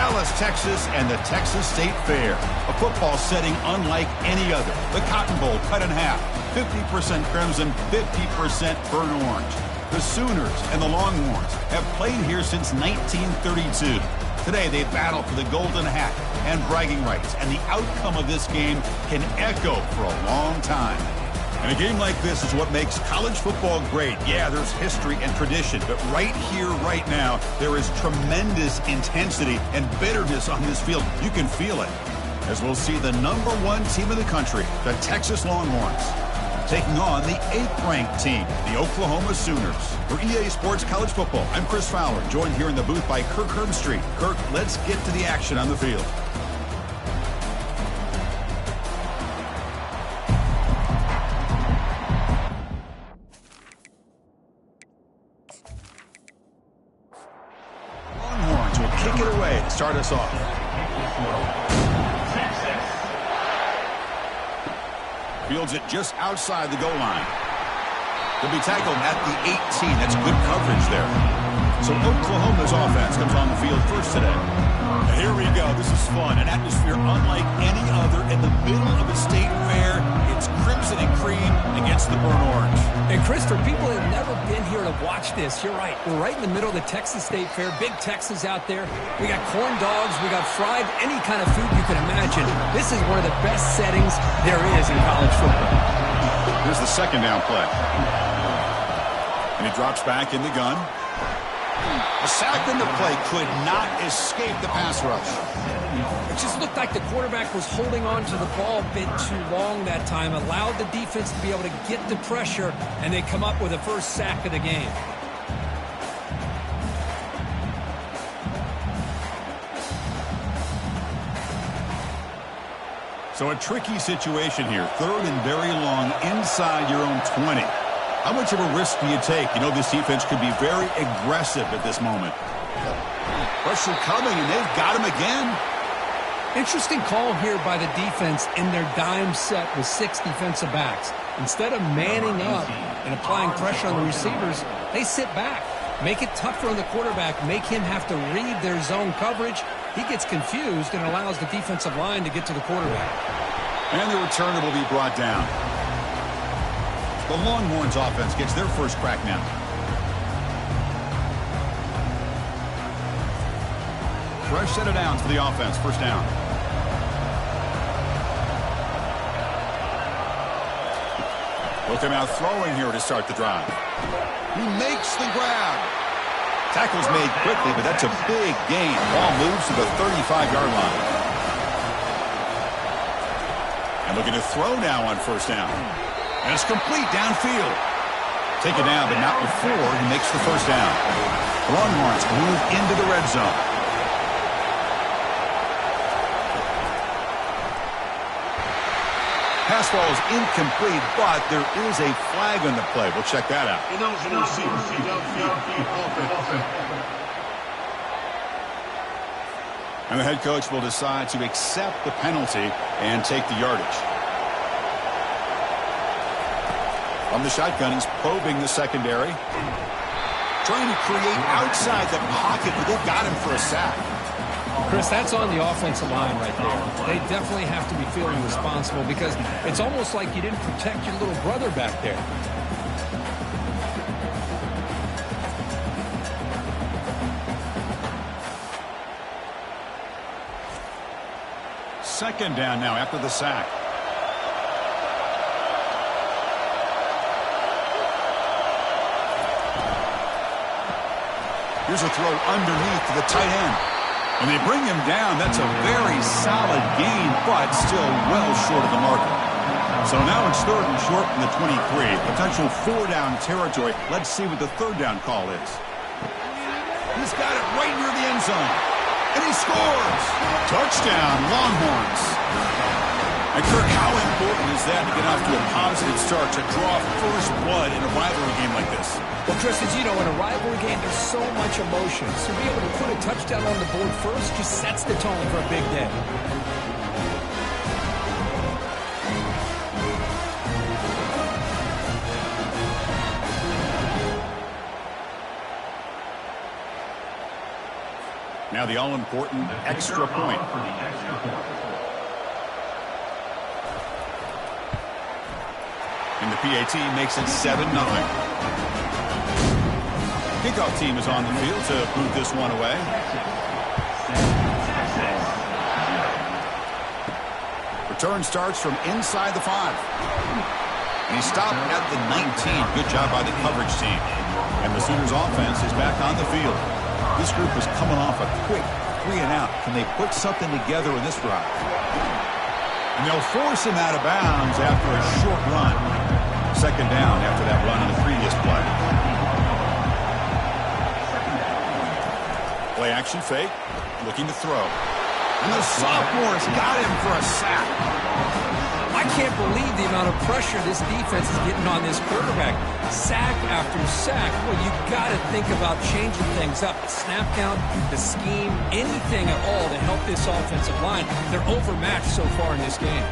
Dallas, Texas, and the Texas State Fair. A football setting unlike any other. The Cotton Bowl cut in half. 50% crimson, 50% burnt orange. The Sooners and the Longhorns have played here since 1932. Today, they battle for the golden hat and bragging rights, and the outcome of this game can echo for a long time. And a game like this is what makes college football great. Yeah, there's history and tradition, but right here, right now, there is tremendous intensity and bitterness on this field. You can feel it. As we'll see the #1 team in the country, the Texas Longhorns, taking on the 8th-ranked team, the Oklahoma Sooners. For EA Sports College Football, I'm Chris Fowler, joined here in the booth by Kirk Herbstreit. Kirk, let's get to the action on the field. Longhorns will kick it away to start us off. Fields it just outside the goal line. He'll be tackled at the 18. That's good coverage there. So Oklahoma's offense comes on the field first today. And here we go. This is fun. An atmosphere unlike any other in the middle of a state fair. It's crimson and cream against the burnt orange. And Chris, for people that have never been here to watch this, you're right. We're right in the middle of the Texas State Fair. Big Texas out there. We got corn dogs. We got fried, any kind of food you can imagine. This is one of the best settings there is in college football. Here's the second down play. And he drops back in the gun. A sack in the play could not escape the pass rush. It just looked like the quarterback was holding on to the ball a bit too long that time, allowed the defense to be able to get the pressure, and they come up with the first sack of the game. So a tricky situation here. 3rd and very long inside your own 20. How much of a risk do you take? You know this defense could be very aggressive at this moment. Pressure coming, and they've got him again. Interesting call here by the defense in their dime set with 6 defensive backs. Instead of manning up and applying pressure on the receivers, they sit back. Make it tougher on the quarterback. Make him have to read their zone coverage. He gets confused and allows the defensive line to get to the quarterback. And the returner will be brought down. The Longhorns offense gets their first crack now. Fresh set of downs for the offense. First down. Look him out throwing here to start the drive. He makes the grab. Tackle's made quickly, but that's a big gain. Ball moves to the 35-yard line. And looking to throw now on first down. And it's complete downfield. Take it down, but not before he makes the first down. The Longhorns move into the red zone. Pass ball is incomplete, but there is a flag on the play. We'll check that out. And the head coach will decide to accept the penalty and take the yardage. From the shotgun, he's probing the secondary. Trying to create outside the pocket, but they've got him for a sack. Chris, that's on the offensive line right there. They definitely have to be feeling responsible because it's almost like you didn't protect your little brother back there. Second down now after the sack. Here's a throw underneath to the tight end. And they bring him down. That's a very solid gain, but still well short of the marker. So now it's 3rd and short from the 23. Potential 4-down territory. Let's see what the 3rd down call is. He's got it right near the end zone. And he scores! Touchdown, Longhorns. And Kirk, how important is that to get off to a positive start, to draw first blood in a rivalry game like this? Well, Chris, as you know, in a rivalry game, there's so much emotion. So to be able to put a touchdown on the board first just sets the tone for a big day. Now the all-important extra point. And the PAT makes it 7-9. Kickoff team is on the field to boot this one away. Return starts from inside the 5. And he stopped at the 19. Good job by the coverage team. And the Sooners offense is back on the field. This group is coming off a quick 3-and-out. Can they put something together in this drive? And they'll force him out of bounds after a short run. Second down after that run in the previous play. Play action fake. Looking to throw. And the sophomore's got him for a sack. I can't believe the amount of pressure this defense is getting on this quarterback. Sack after sack. Well, you got to think about changing things up. Snap count, the scheme, anything at all to help this offensive line. They're overmatched so far in this game.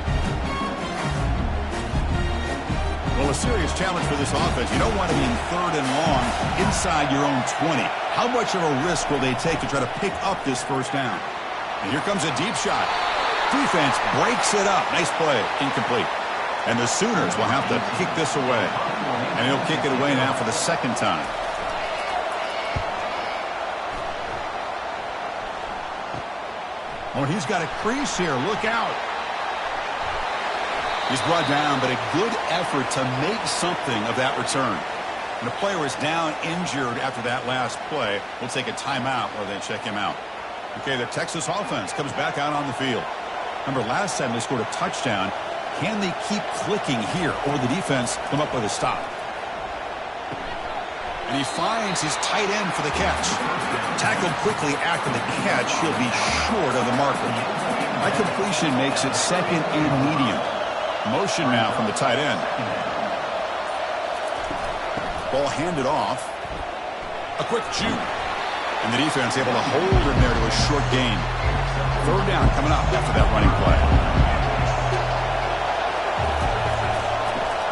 Well, a serious challenge for this offense. You don't want to be in 3rd and long inside your own 20. How much of a risk will they take to try to pick up this first down? And here comes a deep shot. Defense breaks it up. Nice play. Incomplete. And the Sooners will have to kick this away. And he'll kick it away now for the second time. Oh, he's got a crease here. Look out. He's brought down, but a good effort to make something of that return. And the player is down injured after that last play. We'll take a timeout while they check him out. Okay, the Texas offense comes back out on the field. Remember, last time they scored a touchdown. Can they keep clicking here, or the defense come up with a stop? And he finds his tight end for the catch. Tackled quickly after the catch. He'll be short of the marker. That completion makes it 2nd and medium. Motion now from the tight end. Ball handed off. A quick juke. And the defense able to hold him there to a short gain. 3rd down coming up after that running play.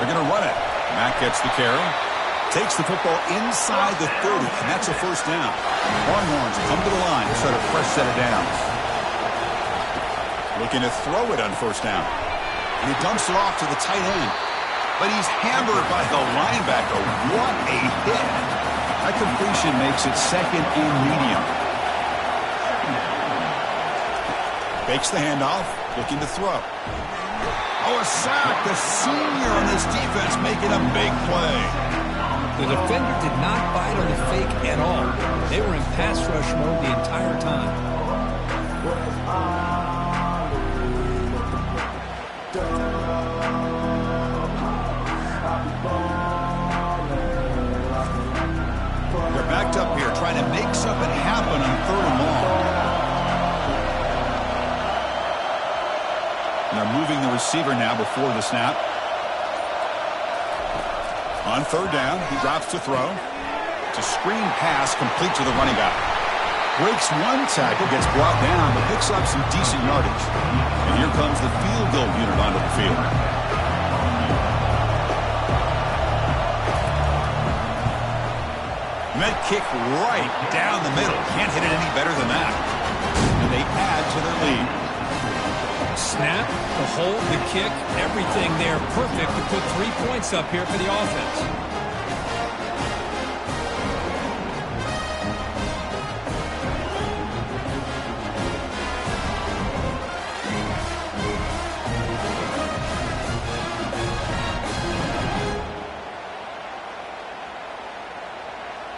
They're going to run it. Mack gets the carry. Takes the football inside the 30, and that's a first down. Longhorns come to the line to start a fresh set of downs. Looking to throw it on first down. And he dumps it off to the tight end. But he's hammered by the linebacker. What a hit. That completion makes it 2nd and medium. Fakes the handoff, looking to throw. Oh, a sack. The senior on this defense making a big play. The defender did not bite on the fake at all. They were in pass rush mode the entire time. They're backed up here trying to make something happen on 3rd and long. And they're moving the receiver now before the snap. On 3rd down, he drops to throw. It's a screen pass complete to the running back. Breaks one tackle, gets brought down, but picks up some decent yardage. And here comes the field goal unit onto the field. And that kick right down the middle. Can't hit it any better than that. And they add to their lead. Snap, the hold, the kick, everything there perfect to put 3 points up here for the offense.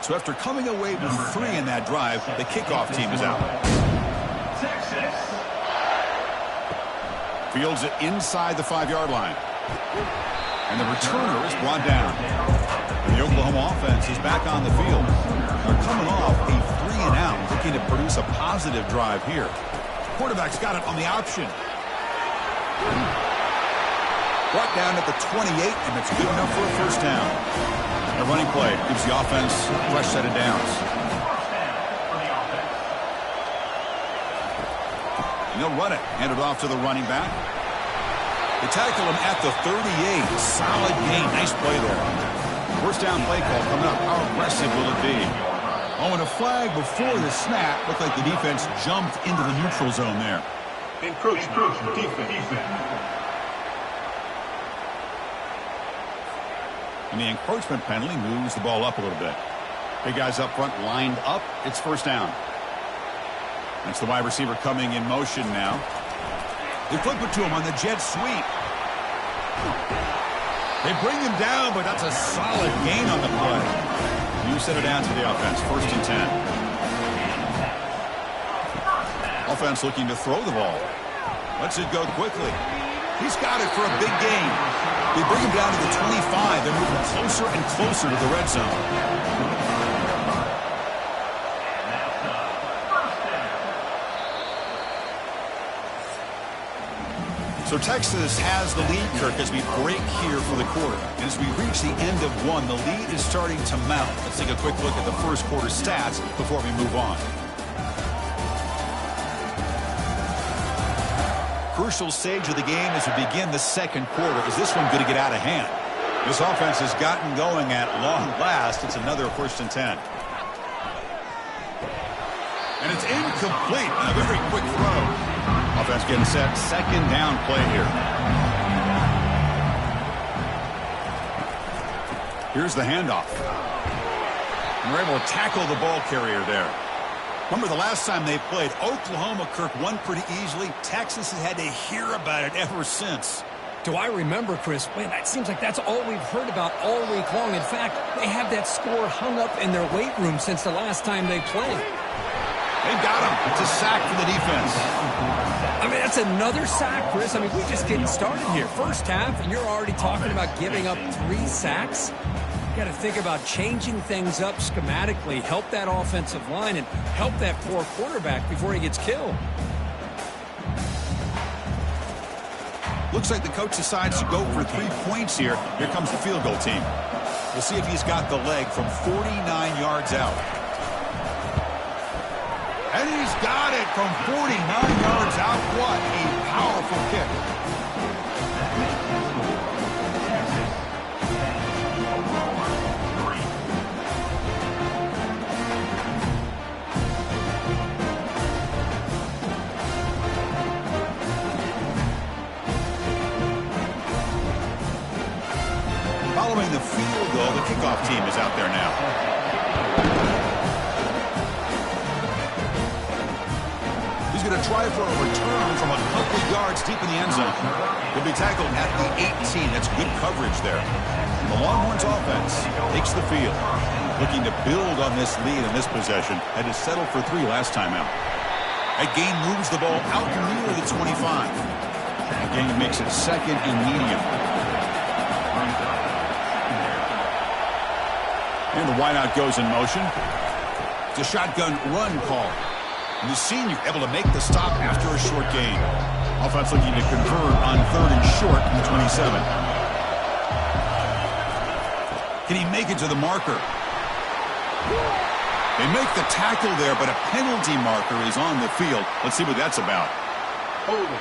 So after coming away with 3 in that drive, the kickoff team is out. Fields it inside the 5-yard line. And the returner is brought down. And the Oklahoma offense is back on the field. They're coming off a 3-and-out, looking to produce a positive drive here. Quarterback's got it on the option. Brought down at the 28, and it's good enough for a first down. The running play gives the offense a fresh set of downs. And they'll run it. Hand it off to the running back. They tackle him at the 38. Solid gain. Nice play there. First down play call coming up. How aggressive will it be? Oh, and a flag before the snap. Looked like the defense jumped into the neutral zone there. Encroachment. Defense. And the encroachment penalty moves the ball up a little bit. Big guys up front lined up. It's first down. That's the wide receiver coming in motion now. They flip it to him on the jet sweep. They bring him down, but that's a solid gain on the play. You set it down to the offense. First and 10. Offense looking to throw the ball. Lets it go quickly. He's got it for a big gain. They bring him down to the 25. They're moving closer and closer to the red zone. So Texas has the lead, Kirk, as we break here for the quarter. And as we reach the end of one, the lead is starting to mount. Let's take a quick look at the first quarter stats before we move on. Crucial stage of the game as we begin the second quarter. Is this one going to get out of hand? This offense has gotten going at long last. It's another first and 10. And it's incomplete. A very quick throw. Offense getting set. Second down play here. Here's the handoff. And they're able to tackle the ball carrier there. Remember the last time they played, Oklahoma, Kirk, won pretty easily. Texas has had to hear about it ever since. Do I remember, Chris? Man, that seems like that's all we've heard about all week long. In fact, they have that score hung up in their weight room since the last time they played. They got him. It's a sack for the defense. I mean, that's another sack, Chris. I mean, we're just getting started here. First half, and you're already talking about giving up 3 sacks. You got to think about changing things up schematically, help that offensive line, and help that poor quarterback before he gets killed. Looks like the coach decides to go for 3 points here. Here comes the field goal team. We'll see if he's got the leg from 49 yards out. And he's got it from 49 yards out. What a powerful kick. Following the field goal, the kickoff team is out there now. He's going to try for a return from a couple yards deep in the end zone. He'll be tackled at the 18. That's good coverage there. And the Longhorns offense takes the field, looking to build on this lead in this possession. Had to settle for 3 last time out. That gain moves the ball out near the 25. Again, it makes it second and medium. And the wideout goes in motion. It's a shotgun run call. And the senior able to make the stop after a short gain. Offense looking to convert on 3rd and short from the 27. Can he make it to the marker? They make the tackle there, but a penalty marker is on the field. Let's see what that's about. Hold it.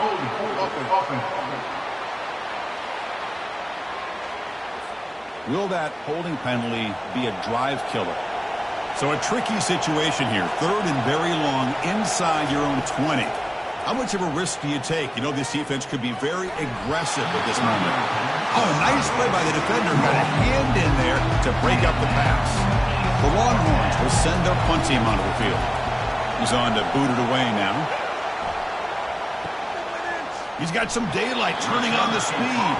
Will that holding penalty be a drive killer? So a tricky situation here. 3rd and very long inside your own 20. How much of a risk do you take? You know, this defense could be very aggressive at this moment. Oh, nice play by the defender. Got a hand in there to break up the pass. The Longhorns will send their punt team onto the field. He's on to boot it away now. He's got some daylight turning on the speed.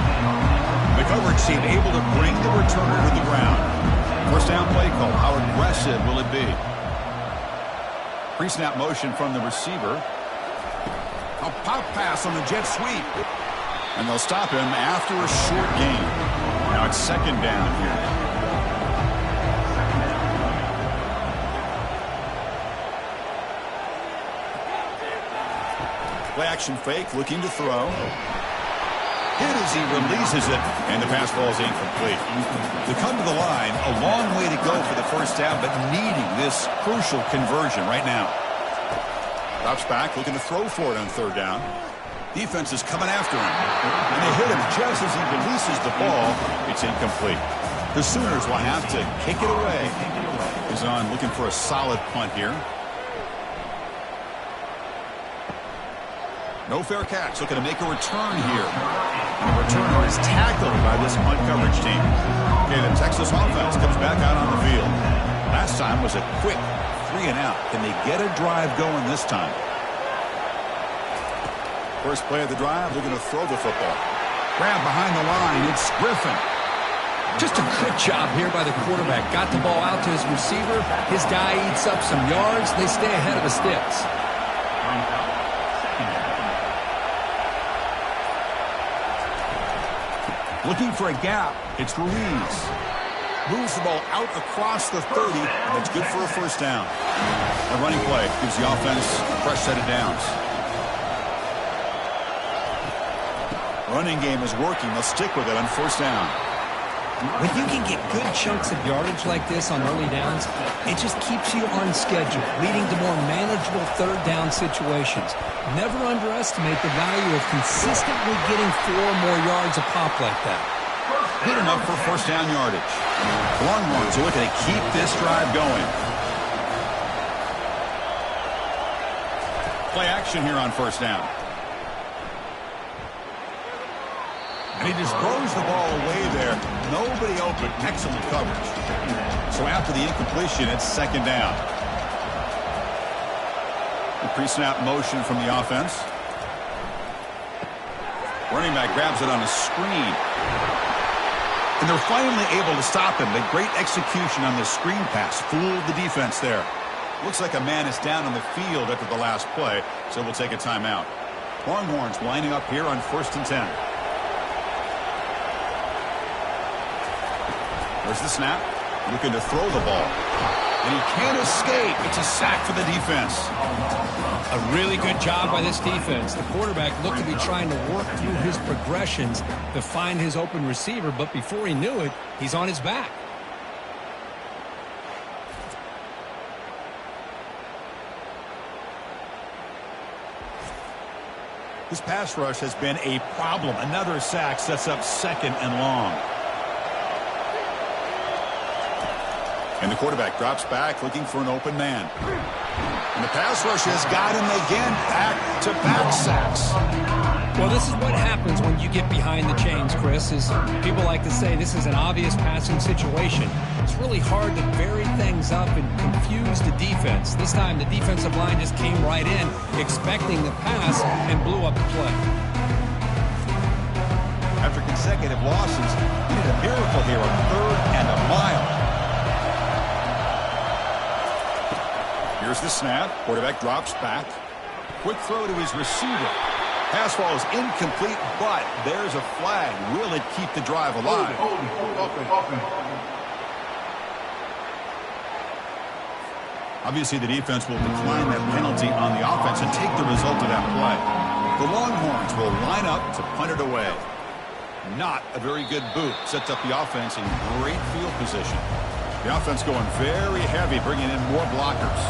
The coverage team able to bring the returner to the ground. First down play call. How aggressive will it be? Pre-snap motion from the receiver. A pop pass on the jet sweep. And they'll stop him after a short gain. Now it's second down here. Play action fake, looking to throw. Hit as he releases it, and the pass ball is incomplete. To come to the line, a long way to go for the first down, but needing this crucial conversion right now. Drops back, looking to throw for it on 3rd down. Defense is coming after him. And they hit him just as he releases the ball. It's incomplete. The Sooners will have to kick it away. He's on looking for a solid punt here. No fair catch, looking to make a return here. And the returner is tackled by this punt coverage team. Okay, the Texas offense comes back out on the field. Last time was a quick 3 and out. Can they get a drive going this time? First play of the drive, they're going to throw the football. Grab behind the line, it's Griffin. Just a good job here by the quarterback. Got the ball out to his receiver. His guy eats up some yards. They stay ahead of the sticks. Looking for a gap. It's Ruiz. Moves the ball out across the 30, and it's good for a first down. A running play gives the offense a fresh set of downs. Running game is working. They'll stick with it on first down. When you can get good chunks of yardage like this on early downs, it just keeps you on schedule, leading to more manageable third down situations. Never underestimate the value of consistently getting 4 more yards a pop like that. Good enough for first down yardage. The Longhorns are looking to keep this drive going. Play action here on first down. And he just throws the ball away there. Nobody open. Excellent coverage. So after the incompletion, it's second down. The pre-snap motion from the offense. Running back grabs it on a screen. And they're finally able to stop him. The great execution on the screen pass fooled the defense there. Looks like a man is down on the field after the last play, so we'll take a timeout. Longhorns lining up here on 1st and 10. There's the snap. Looking to throw the ball. And he can't escape. It's a sack for the defense. A really good job by this defense. The quarterback looked to be trying to work through his progressions to find his open receiver, but before he knew it, he's on his back. This pass rush has been a problem. Another sack sets up 2nd and long. And the quarterback drops back looking for an open man. And the pass rush has got him again. Back-to-back sacks. Well, this is what happens when you get behind the chains, Chris. Is people like to say this is an obvious passing situation. It's really hard to vary things up and confuse the defense. This time the defensive line just came right in, expecting the pass, and blew up the play. After consecutive losses, we need a miracle here on 3rd and a mile. Here's the snap. Quarterback drops back. Quick throw to his receiver. Pass ball is incomplete, but there's a flag. Will it keep the drive alive? Obviously, the defense will decline that penalty on the offense and take the result of that play. The Longhorns will line up to punt it away. Not a very good boot. Sets up the offense in great field position. The offense going very heavy, bringing in more blockers.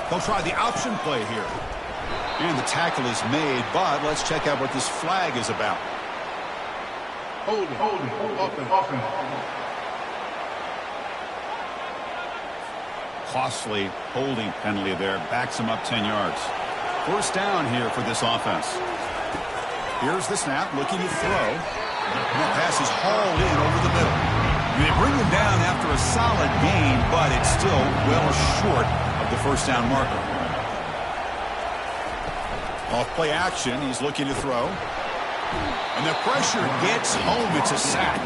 They'll try the option play here. And the tackle is made, but let's check out what this flag is about. Holding, offense. Costly holding penalty there. Backs him up 10 yards. First down here for this offense. Here's the snap, looking to throw. And that pass is hauled in over the middle. They bring him down after a solid gain, but it's still well short of the first down marker. Off play action, he's looking to throw. And the pressure gets home. It's a sack.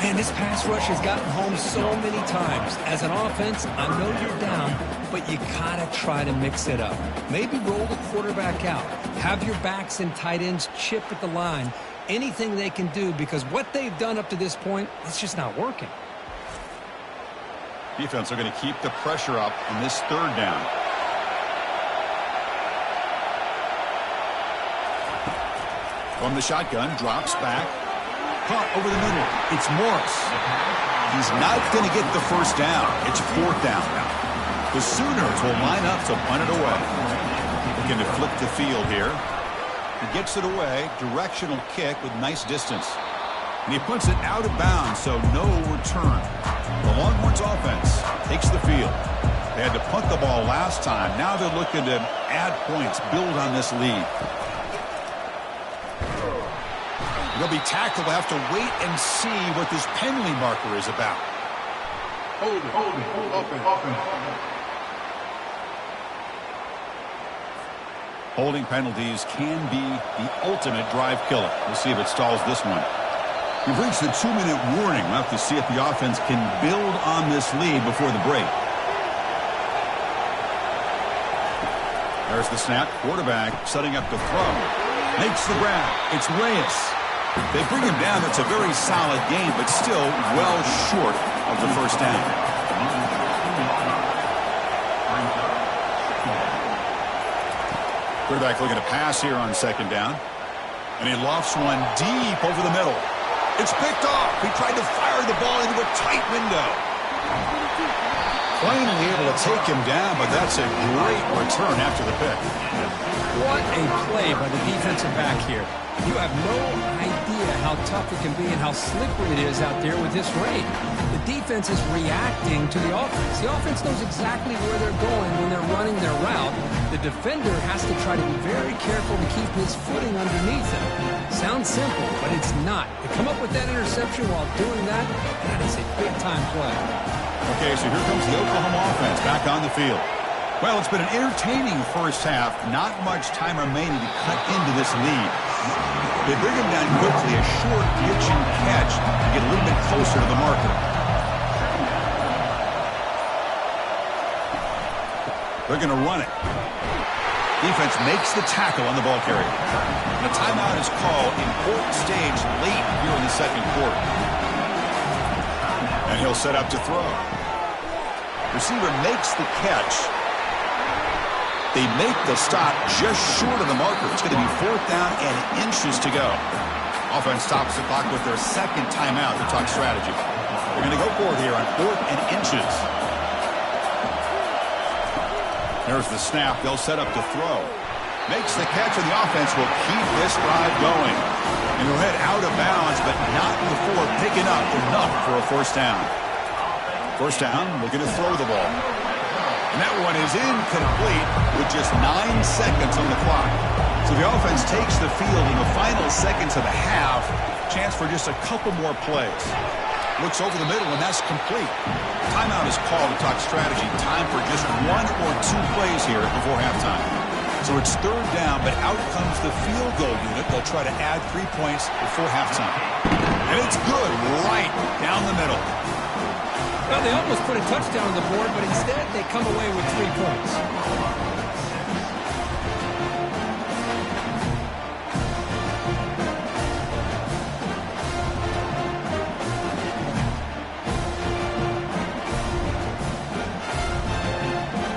Man, this pass rush has gotten home so many times. As an offense, I know you're down, but you gotta try to mix it up. Maybe roll the quarterback out. Have your backs and tight ends chip at the line. Anything they can do, because what they've done up to this point, it's just not working. Defense are going to keep the pressure up on this 3rd down. From the shotgun, drops back. Caught over the middle. It's Morris. He's not going to get the first down. It's 4th down now. The Sooners will line up to punt it away. Looking to flip the field here. He gets it away. Directional kick with nice distance. And he puts it out of bounds, so no return. The Longhorns offense takes the field. They had to punt the ball last time. Now they're looking to add points, build on this lead. They'll be tackled. They'll have to wait and see what this penalty marker is about. Hold it. Offense. Holding penalties can be the ultimate drive killer. We'll see if it stalls this one. We've reached the 2-minute warning. We'll have to see if the offense can build on this lead before the break. There's the snap. Quarterback setting up to throw. Makes the grab. It's Reyes. They bring him down. That's a very solid game, but still well short of the first down. Quarterback looking to pass here on second down. And he lofts one deep over the middle. It's picked off. He tried to fire the ball into a tight window. Finally able to take him down, but that's a great return after the pick. What a play by the defensive back here. You have no idea how tough it can be and how slippery it is out there with this rain. The defense is reacting to the offense. The offense knows exactly where they're going when they're running their route. The defender has to try to be very careful to keep his footing underneath him. Sounds simple, but it's not. To come up with that interception while doing that, that is a big-time play. Okay, so here comes the Oklahoma offense back on the field. Well, it's been an entertaining first half. Not much time remaining to cut into this lead. They bring him down quickly, a short pitch and catch to get a little bit closer to the marker. They're going to run it. Defense makes the tackle on the ball carrier. A timeout is called. Important stage late here in the second quarter. And he'll set up to throw. Receiver makes the catch. They make the stop just short of the marker. It's going to be 4th down and inches to go. Offense stops the clock with their second timeout to talk strategy. They're going to go for it here on 4th and inches. There's the snap. They'll set up to throw. Makes the catch, and the offense will keep this drive going. And he'll head out of bounds, but not before picking up enough for a 1st down. 1st down, looking to throw the ball. And that one is incomplete with just 9 seconds on the clock. So the offense takes the field in the final seconds of the half. Chance for just a couple more plays. Looks over the middle, and that's complete. Timeout is called to talk strategy. Time for just 1 or 2 plays here before halftime. So it's 3rd down, but out comes the field goal unit. They'll try to add 3 points before halftime. And it's good right down the middle. Well, they almost put a touchdown on the board, but instead they come away with 3 points.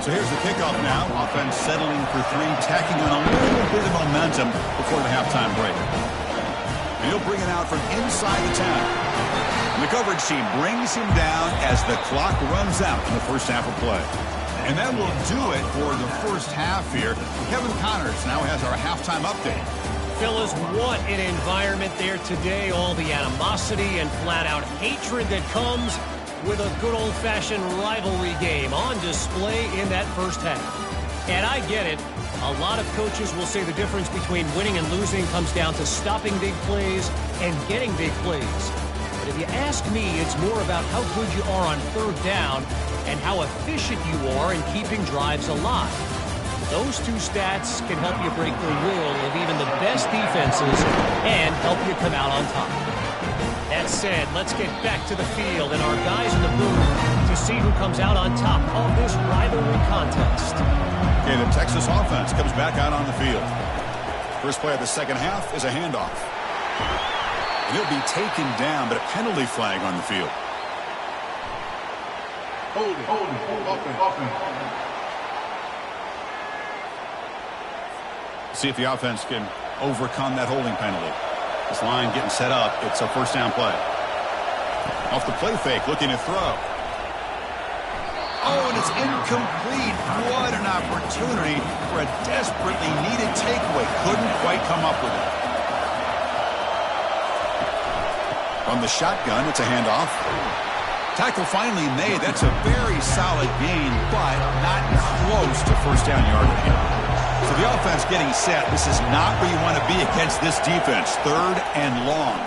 So here's the kickoff now. Offense settling for 3, tacking on a little bit of momentum before the halftime break. And he'll bring it out from inside the 10. And the coverage team brings him down as the clock runs out in the first half of play. And that will do it for the first half here. Kevin Connors now has our halftime update. Fellas, what an environment there today. All the animosity and flat-out hatred that comes with a good old-fashioned rivalry game on display in that first half. And I get it. A lot of coaches will say the difference between winning and losing comes down to stopping big plays and getting big plays. But if you ask me, it's more about how good you are on 3rd down and how efficient you are in keeping drives alive. Those 2 stats can help you break the will of even the best defenses and help you come out on top. That said, let's get back to the field and our guys in the booth to see who comes out on top of this rivalry contest. Okay, the Texas offense comes back out on the field. First play of the second half is a handoff. And he'll be taken down, but a penalty flag on the field. Hold it. Offense. See if the offense can overcome that holding penalty. This line getting set up. It's a 1st down play. Off the play fake, looking to throw. Oh, and it's incomplete. What an opportunity for a desperately needed takeaway. Couldn't quite come up with it. From the shotgun, it's a handoff. Tackle finally made. That's a very solid gain, but not close to first down yardage. So the offense getting set. This is not where you want to be against this defense. 3rd and long.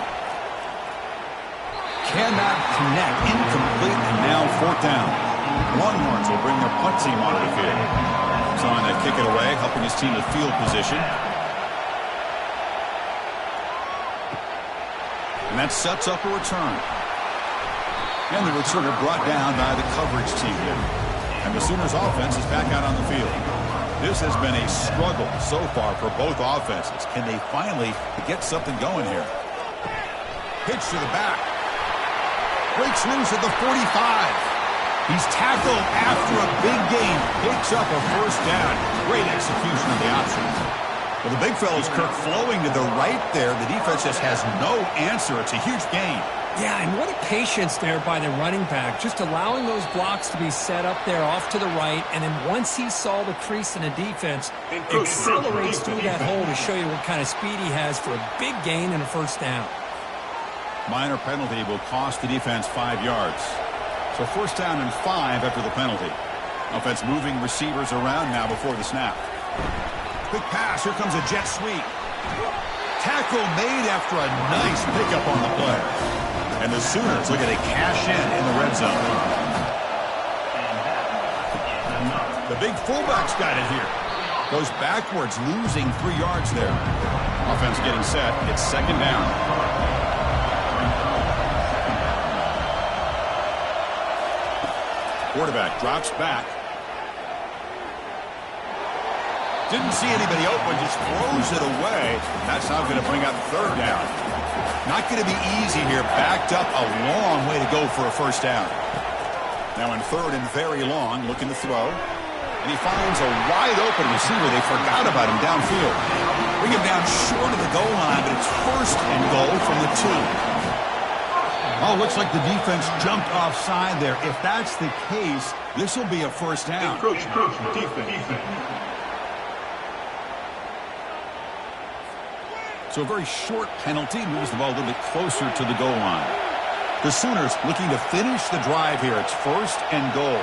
Cannot connect. Incomplete, and now 4th down. Longhorns will bring their punt team onto the field. So on that kick it away, helping his team with field position. And that sets up a return. And the returner brought down by the coverage team here. And the Sooners offense is back out on the field. This has been a struggle so far for both offenses. Can they finally get something going here? Pitch to the back. Breaks loose at the 45. He's tackled after a big gain. Picks up a first down. Great execution of the option. Well, the big fellow's Kirk flowing to the right there. The defense just has no answer. It's a huge gain. Yeah, and what a patience there by the running back. Just allowing those blocks to be set up there off to the right. And then once he saw the crease in the defense, accelerates through that hole to show you what kind of speed he has for a big gain and a first down. Minor penalty will cost the defense 5 yards. So first down and 5 after the penalty. Offense moving receivers around now before the snap. Quick pass. Here comes a jet sweep. Tackle made after a nice pickup on the play. And the Sooners looking to cash in the red zone. The big fullback's got it here. Goes backwards, losing 3 yards there. Offense getting set. It's 2nd down. Quarterback drops back. Didn't see anybody open, just throws it away. That's now going to bring up 3rd down. Not going to be easy here. Backed up a long way to go for a first down. Now in 3rd and very long, looking to throw. And he finds a wide open receiver. They forgot about him downfield. Bring him down short of the goal line, but it's 1st and goal from the 2. Oh, looks like the defense jumped offside there. If that's the case, this will be a first down. Defense. So a very short penalty moves the ball a little bit closer to the goal line. The Sooners looking to finish the drive here. It's 1st and goal.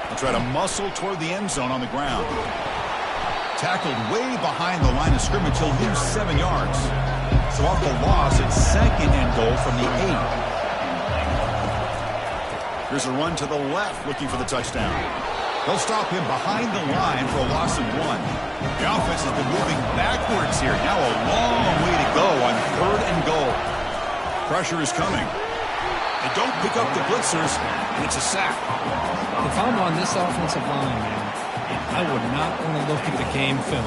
They'll try to muscle toward the end zone on the ground. Tackled way behind the line of scrimmage. He'll lose 7 yards. So off the loss, it's 2nd and goal from the 8. Here's a run to the left looking for the touchdown. They'll stop him behind the line for a loss of 1. The offense has been moving backwards here. Now a long way to go on 3rd and goal. Pressure is coming. They don't pick up the blitzers, and it's a sack. If I'm on this offensive line, man, I would not want to look at the game film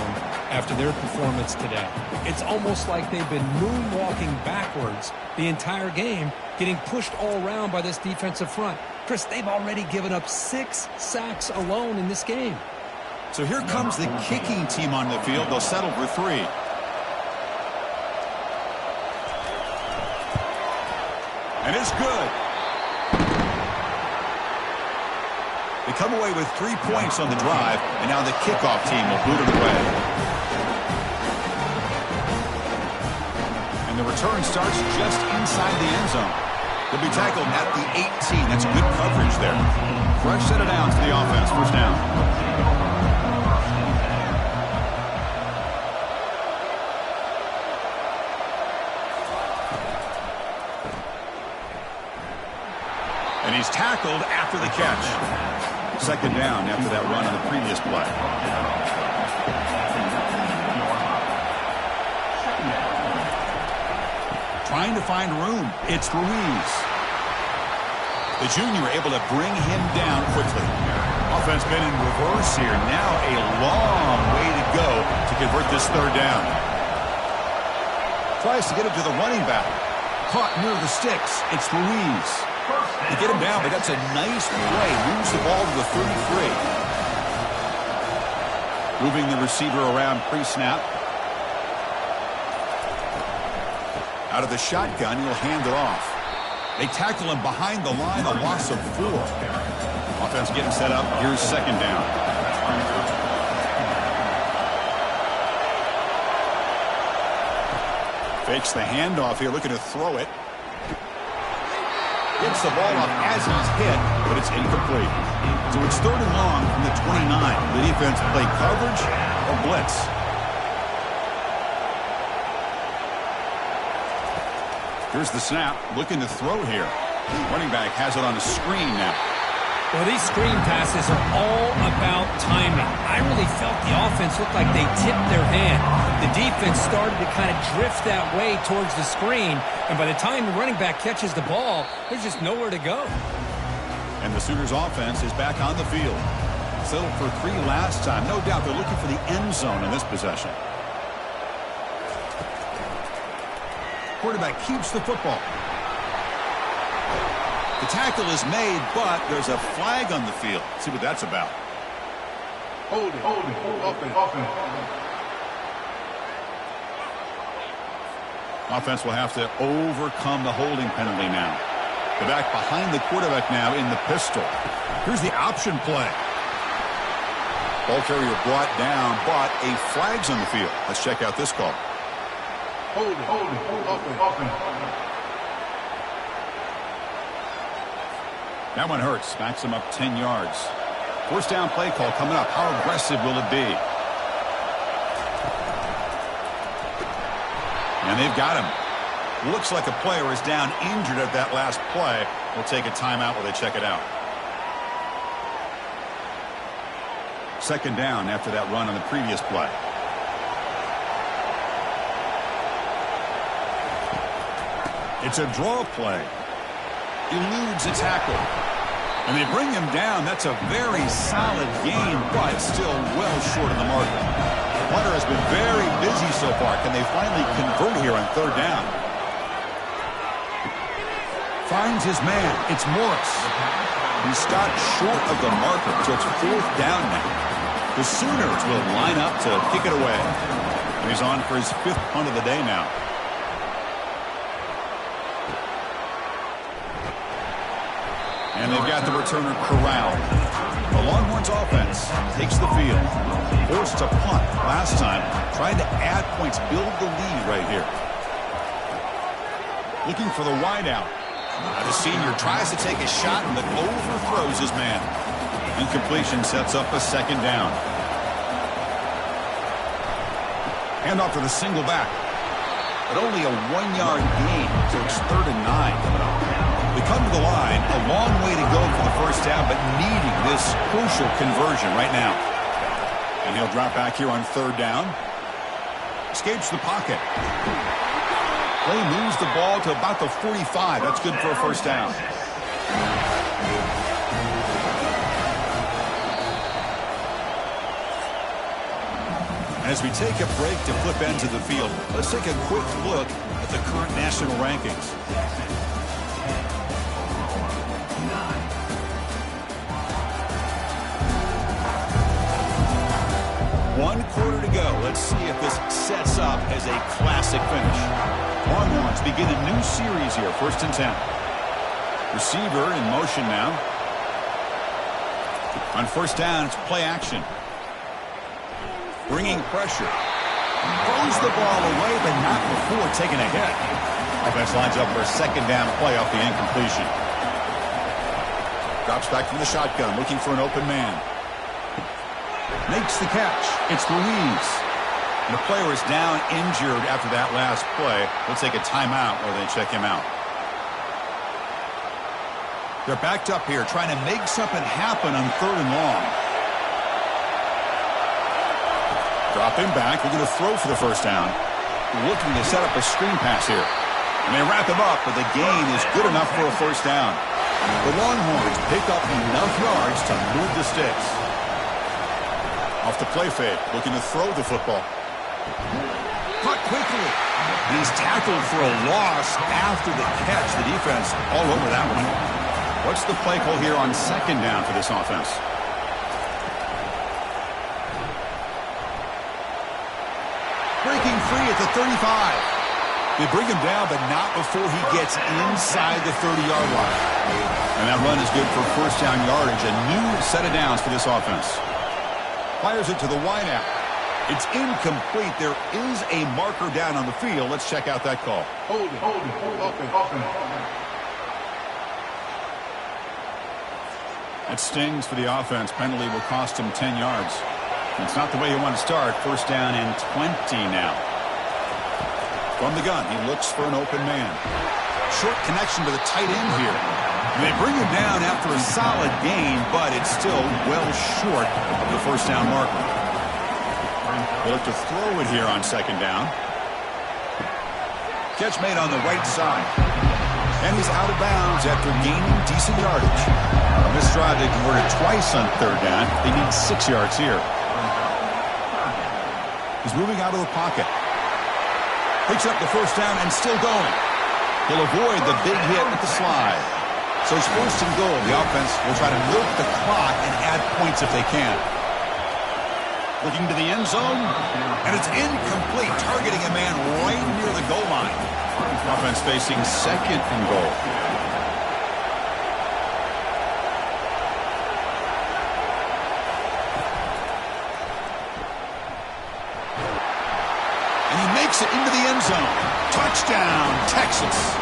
after their performance today. It's almost like they've been moonwalking backwards the entire game, getting pushed all around by this defensive front. Chris, they've already given up 6 sacks alone in this game. So here comes the kicking team on the field. They'll settle for 3. And it's good. They come away with 3 points on the drive, and now the kickoff team will boot it away. And the return starts just inside the end zone. He'll be tackled at the 18. That's good coverage there. Fresh set of downs to the offense. First down. And he's tackled after the catch. 2nd down after that run on the previous play. Trying to find room. It's Ruiz. The junior able to bring him down quickly. Offense been in reverse here. Now a long way to go to convert this 3rd down. Tries to get it to the running back. Caught near the sticks. It's Ruiz. They get him down, but that's a nice play. Moves the ball to the 33. Moving the receiver around pre-snap. Out of the shotgun, he'll hand it off. They tackle him behind the line, a loss of 4. Offense getting set up. Here's 2nd down. Fakes the handoff here, looking to throw it. Gets the ball up as he's hit, but it's incomplete. So it's 3rd and long from the 29. The defense play coverage or blitz. Here's the snap, looking to throw here. Running back has it on a screen now. Well, these screen passes are all about timing. I really felt the offense looked like they tipped their hand. The defense started to kind of drift that way towards the screen, and by the time the running back catches the ball, there's just nowhere to go. And the Sooners offense is back on the field. Settled for 3 last time. No doubt they're looking for the end zone in this possession. Quarterback keeps the football. The tackle is made, but there's a flag on the field. See what that's about. Hold it. Offense. Offense will have to overcome the holding penalty now. The back behind the quarterback now in the pistol. Here's the option play. Ball carrier brought down, but a flag's on the field. Let's check out this call. Hold it. Offense. That one hurts. Backs him up 10 yards. 1st down play call coming up. How aggressive will it be? And they've got him. Looks like a player is down injured at that last play. We'll take a timeout while they check it out. 2nd down after that run on the previous play. It's a draw play. Eludes a tackle. And they bring him down. That's a very solid gain, but still well short of the mark. Hunter has been very busy so far. Can they finally convert here on 3rd down? Finds his man. It's Morris. He stopped short of the marker, so it's 4th down now. The Sooners will line up to kick it away. And he's on for his 5th punt of the day now. And they've got the returner corralled. The Longhorns offense takes the field. Forced to punt last time. Trying to add points, build the lead right here. Looking for the wideout. The senior tries to take a shot but overthrows his man. Incompletion sets up a 2nd down. Handoff to the single back. But only a 1-yard gain, so it's 3rd and 9 coming up. They come to the line, a long way to go for the 1st down, but needing this crucial conversion right now. And he'll drop back here on 3rd down. Escapes the pocket. Play moves the ball to about the 45. That's good for a 1st down. As we take a break to flip into the field, let's take a quick look at the current national rankings. One quarter to go. Let's see if this sets up as a classic finish. Longhorns begin a new series here, 1st and 10. Receiver in motion now. On 1st down, it's play action. Bringing pressure. Throws the ball away, but not before taking a hit. Offense lines up for a 2nd down play off the incompletion. Drops back from the shotgun, looking for an open man. Makes the catch. It's Louise. And the player is down injured after that last play. We'll take a timeout while they check him out. They're backed up here trying to make something happen on 3rd and long. Drop him back. We're going to throw for the 1st down. Looking to set up a screen pass here. And they wrap him up, but the gain is good enough for a 1st down. The Longhorns pick up enough yards to move the sticks. Off the play fake, looking to throw the football. Caught quickly. And he's tackled for a loss after the catch. The defense all over that one. What's the play call here on 2nd down for this offense? Breaking free at the 35. They bring him down, but not before he gets inside the 30-yard line. And that run is good for 1st down yardage. A new set of downs for this offense. Fires it to the wideout. It's incomplete. There is a marker down on the field. Let's check out that call. Hold it. Offense. That stings for the offense. Penalty will cost him 10 yards. It's not the way you want to start. First down and 20 now. From the gun, he looks for an open man. Short connection to the tight end here. They bring him down after a solid gain, but it's still well short of the first down marker. They look to throw it here on second down. Catch made on the right side. And he's out of bounds after gaining decent yardage. On this drive, they converted twice on third down. They need 6 yards here. He's moving out of the pocket. Picks up the first down and still going. He'll avoid the big hit with the slide. So it's first and goal. The offense will try to milk the clock and add points if they can. Looking to the end zone, and it's incomplete, targeting a man right near the goal line. Offense facing second and goal. And he makes it into the end zone. Touchdown, Texas.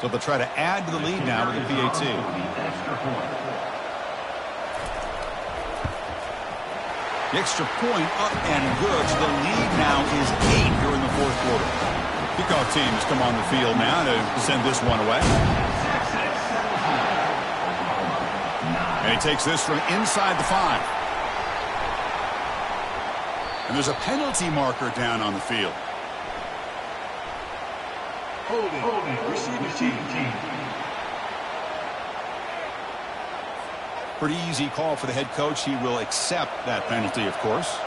So they'll try to add to the lead now with the PAT. The extra point up and good. So the lead now is 8 here in the fourth quarter. Kickoff teams come on the field now to send this one away. And he takes this from inside the 5. And there's a penalty marker down on the field. Holding. Receive team. Pretty easy call for the head coach. He will accept that penalty, of course.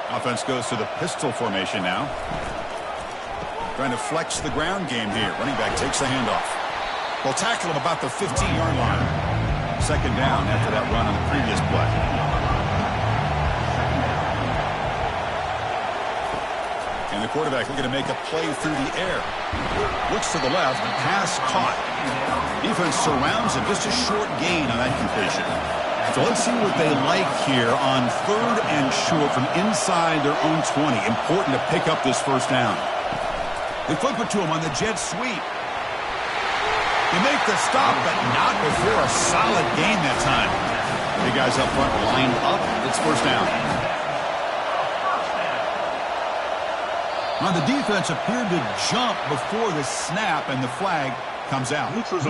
Offense goes to the pistol formation now. Trying to flex the ground game here. Running back takes the handoff. They'll tackle him about the 15-yard line. Second down after that run on the previous play. And the quarterback looking to make a play through the air. Looks to the left, pass caught. Defense surrounds him, just a short gain on that completion. So let's see what they like here on third and short from inside their own 20. Important to pick up this first down. They flip it to him on the jet sweep. They make the stop, but not before a solid gain that time. The guys up front lined up. It's first down. Now the defense appeared to jump before the snap, and the flag comes out. Defense.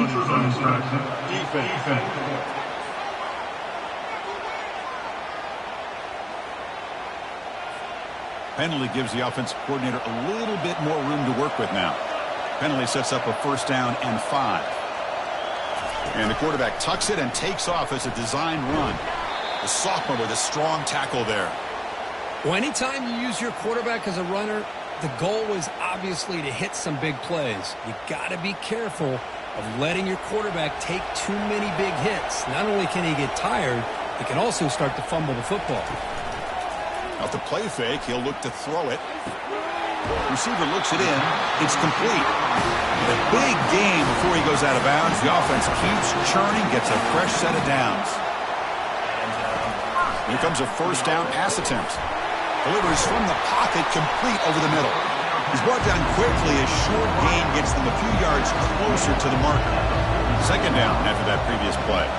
Penalty gives the offensive coordinator a little bit more room to work with now. Penalty sets up a first down and 5. And the quarterback tucks it and takes off as a design run. The sophomore with a strong tackle there. Well, anytime you use your quarterback as a runner, the goal is obviously to hit some big plays. You got to be careful of letting your quarterback take too many big hits. Not only can he get tired, he can also start to fumble the football. Off the play fake, he'll look to throw it. Receiver looks it in. It's complete. A big gain before he goes out of bounds. The offense keeps churning, gets a fresh set of downs. Here comes a first down pass attempt. Delivers from the pocket, complete over the middle. He's brought down quickly. A short gain gets them a few yards closer to the marker. Second down after that previous play.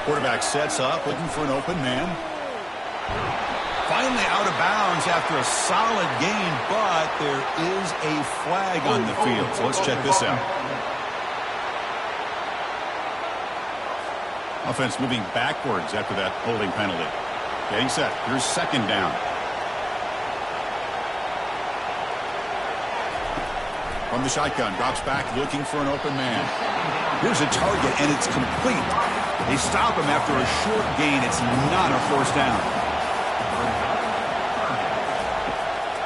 Quarterback sets up, looking for an open man. Finally out of bounds after a solid gain, but there is a flag on the field. So let's check this out. Offense moving backwards after that holding penalty. Getting set. Here's second down. From the shotgun, drops back looking for an open man. Here's a target, and it's complete. They stop him after a short gain. It's not a first down.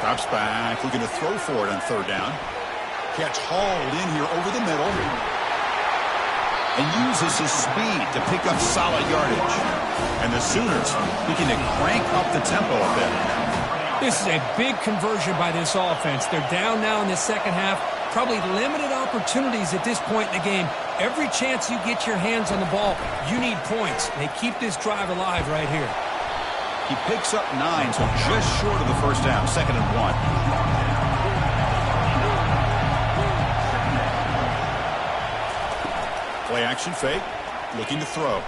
Drops back, looking to throw for it on third down. Catch hauled in here over the middle. And uses his speed to pick up solid yardage. And the Sooners looking to crank up the tempo a bit. This is a big conversion by this offense. They're down now in the second half. Probably limited opportunities at this point in the game. Every chance you get your hands on the ball, you need points. They keep this drive alive right here. He picks up 9, so just short of the first down. 2nd and 1. Play action fake. Looking to throw.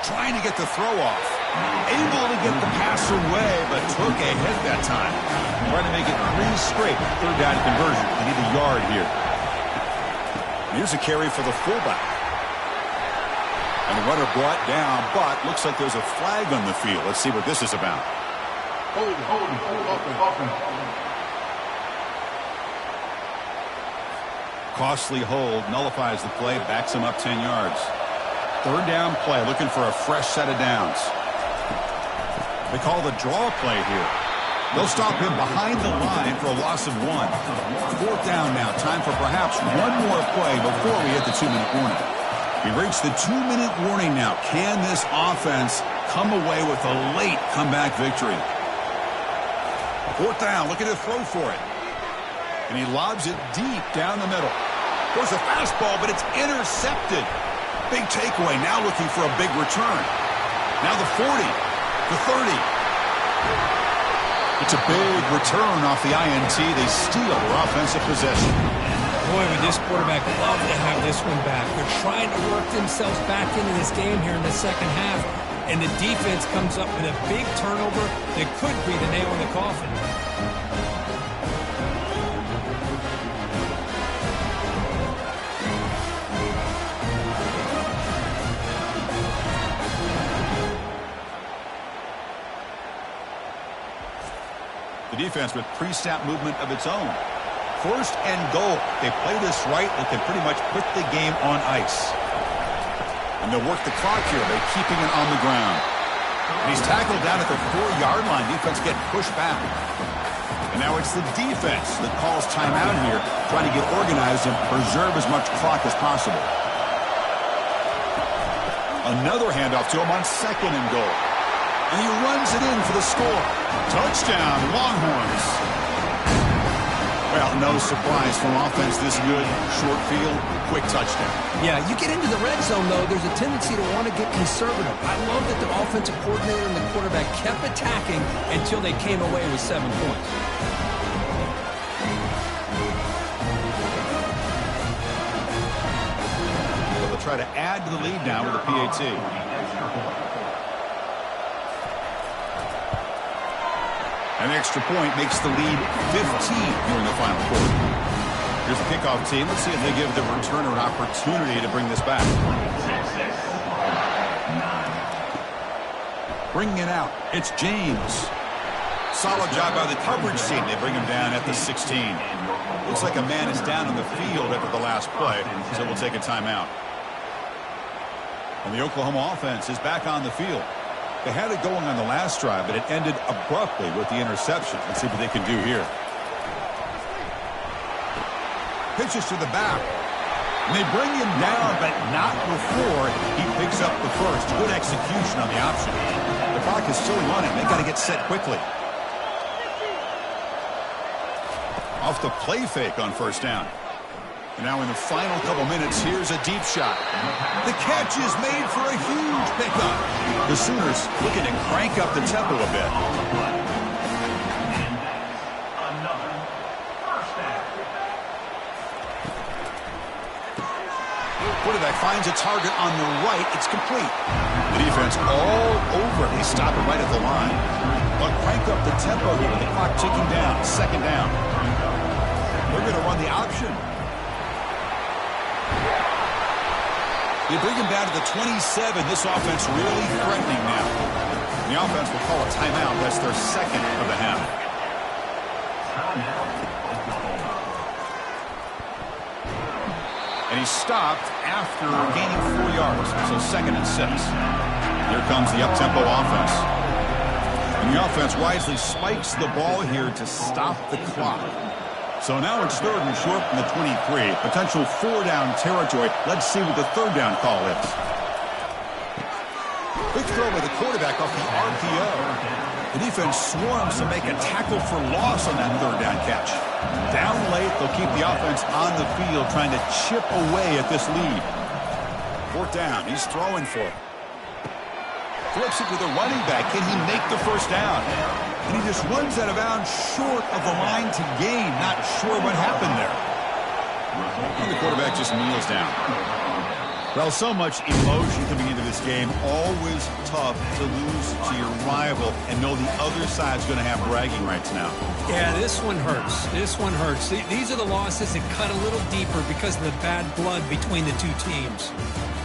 Trying to get the throw off. Able to get the pass away, but took a hit that time. Trying to make it 3 straight. 3rd down conversion. They need a yard here. Here's a carry for the fullback. And the runner brought down, but looks like there's a flag on the field. Let's see what this is about. Costly hold, nullifies the play, backs him up 10 yards. 3rd down play, looking for a fresh set of downs. They call the draw play here. They'll stop him behind the line for a loss of 1. 4th down now, time for perhaps one more play before we hit the 2-minute warning. We reach the 2-minute warning now. Can this offense come away with a late comeback victory? 4th down, looking to throw for it. And he lobs it deep down the middle. There's a fastball, but it's intercepted. Big takeaway, now looking for a big return. Now the 40, the 30. It's a big return off the INT. They steal their offensive possession. Boy, would this quarterback love to have this one back. They're trying to work themselves back into this game here in the second half. And the defense comes up with a big turnover that could be the nail in the coffin. The defense with pre-snap movement of its own. 1st and goal. They play this right. They can pretty much put the game on ice. And they'll work the clock here by keeping it on the ground. And he's tackled down at the 4-yard line. Defense getting pushed back. And now it's the defense that calls timeout here, trying to get organized and preserve as much clock as possible. Another handoff to him on 2nd and goal. And he runs it in for the score. Touchdown, Longhorns. Well, no surprise from offense this good. Short field, quick touchdown. Yeah, you get into the red zone, though, there's a tendency to want to get conservative. I love that the offensive coordinator and the quarterback kept attacking until they came away with 7 points. So they'll try to add to the lead now with a PAT. An extra point makes the lead 15 here in the final quarter. Here's the kickoff team. Let's see if they give the returner an opportunity to bring this back. Bringing it out. It's James. Solid job by the coverage team. They bring him down at the 16. Looks like a man is down on the field after the last play, so we'll take a timeout. And the Oklahoma offense is back on the field. They had it going on the last drive, but it ended abruptly with the interception. Let's see what they can do here. Pitches to the back. And they bring him down, but not before he picks up the first. Good execution on the option. The clock is still running. They got to get set quickly. Off the play fake on 1st down. And now in the final couple minutes, here's a deep shot. The catch is made for a huge pickup. The Sooners looking to crank up the tempo a bit. Quarterback finds a target on the right. It's complete. The defense all over. They stop it right at the line. But crank up the tempo here with the clock ticking down. 2nd down. They're going to run the option. They bring him down to the 27. This offense really threatening now. And the offense will call a timeout. That's their 2nd of the half. And he stopped after gaining 4 yards. So 2nd and 6. Here comes the up-tempo offense. And the offense wisely spikes the ball here to stop the clock. So now it's 3rd and short from the 23. Potential 4-down territory. Let's see what the 3rd down call is. Quick throw by the quarterback off the RPO. The defense swarms to make a tackle for loss on that 3rd down catch. Down late, they'll keep the offense on the field trying to chip away at this lead. 4th down, he's throwing for it. Flips it to the running back. Can he make the 1st down? And he just runs out of bounds short of the line to gain. Not sure what happened there. And the quarterback just kneels down. Well, so much emotion coming into this game. Always tough to lose to your rival and know the other side's going to have bragging rights now. Yeah, this one hurts. This one hurts. These are the losses that cut a little deeper because of the bad blood between the two teams.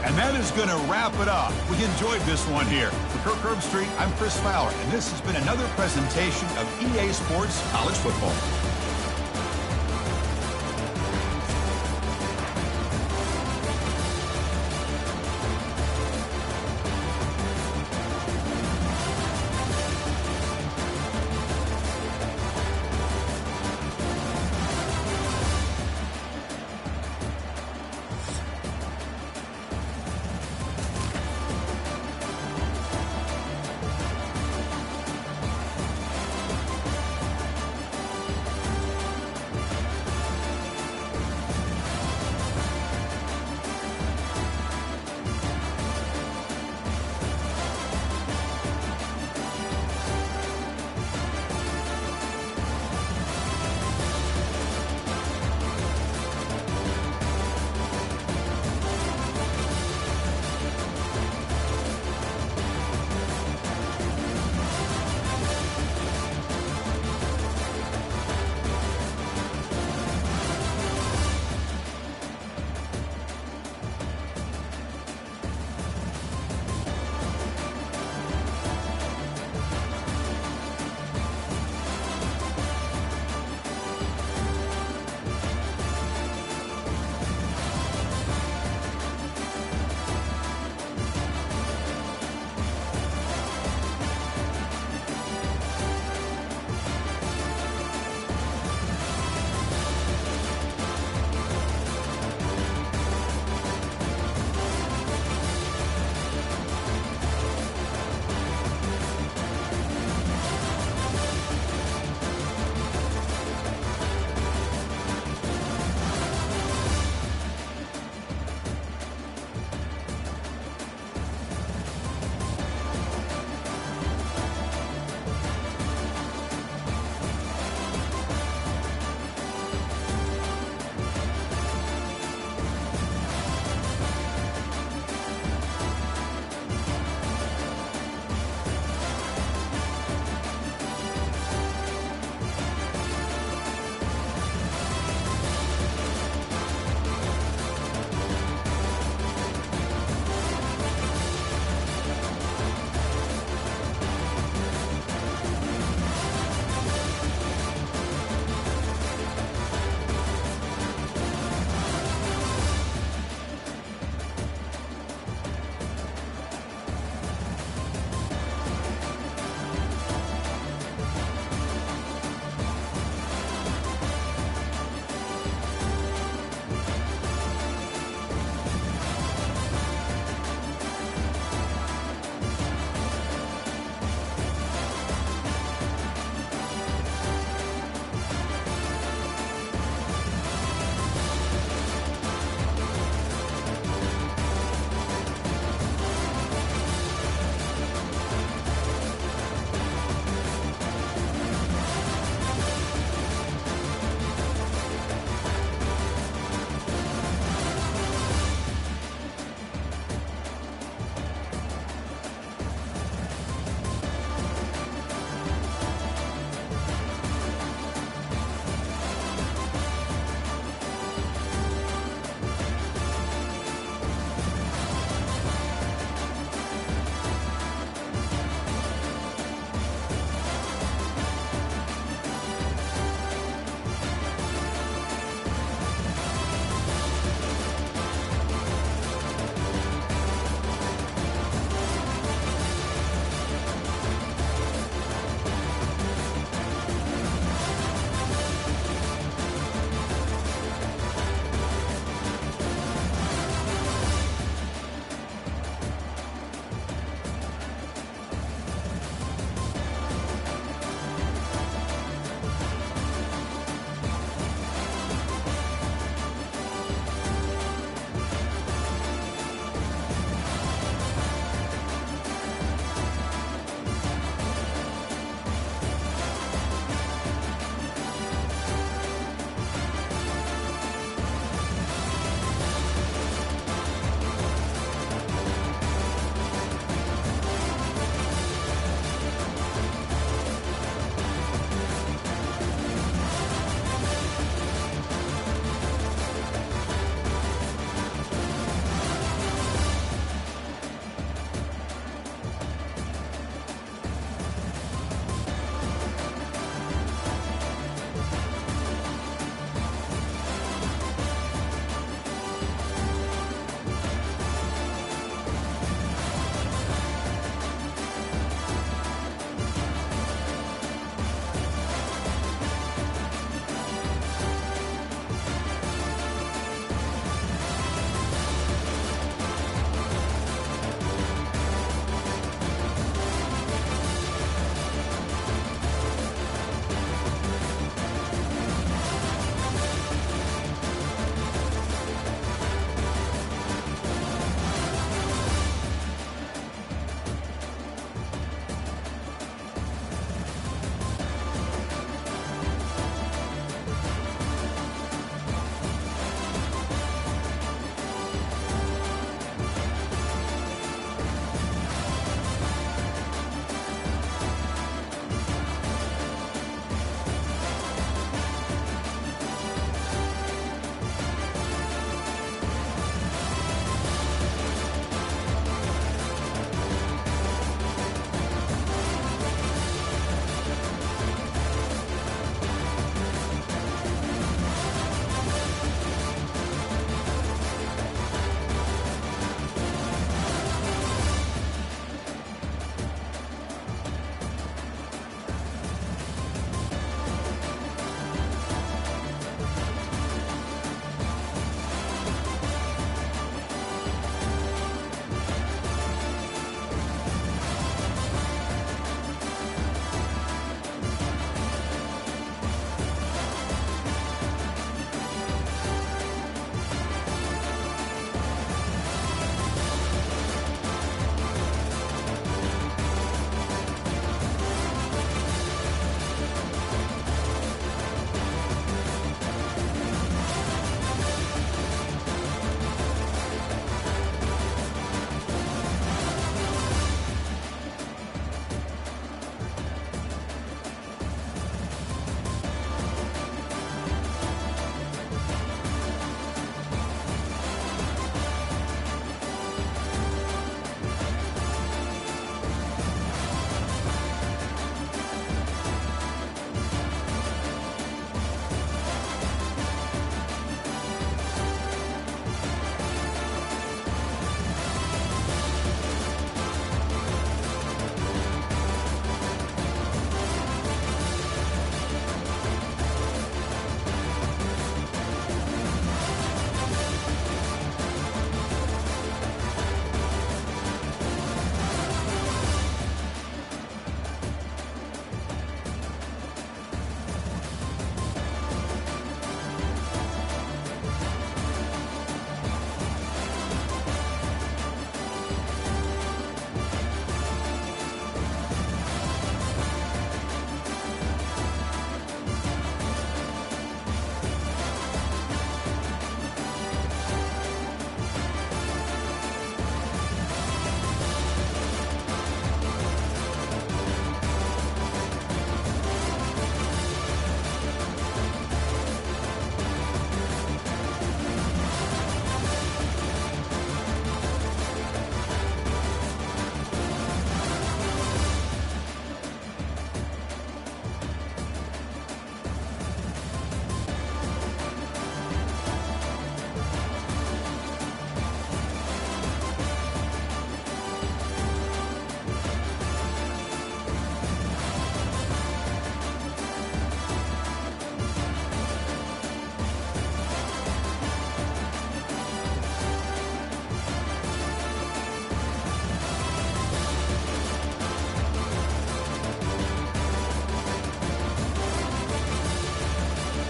And that is going to wrap it up. We enjoyed this one here. For Kirk Herbstreit, I'm Chris Fowler, and this has been another presentation of EA Sports College Football.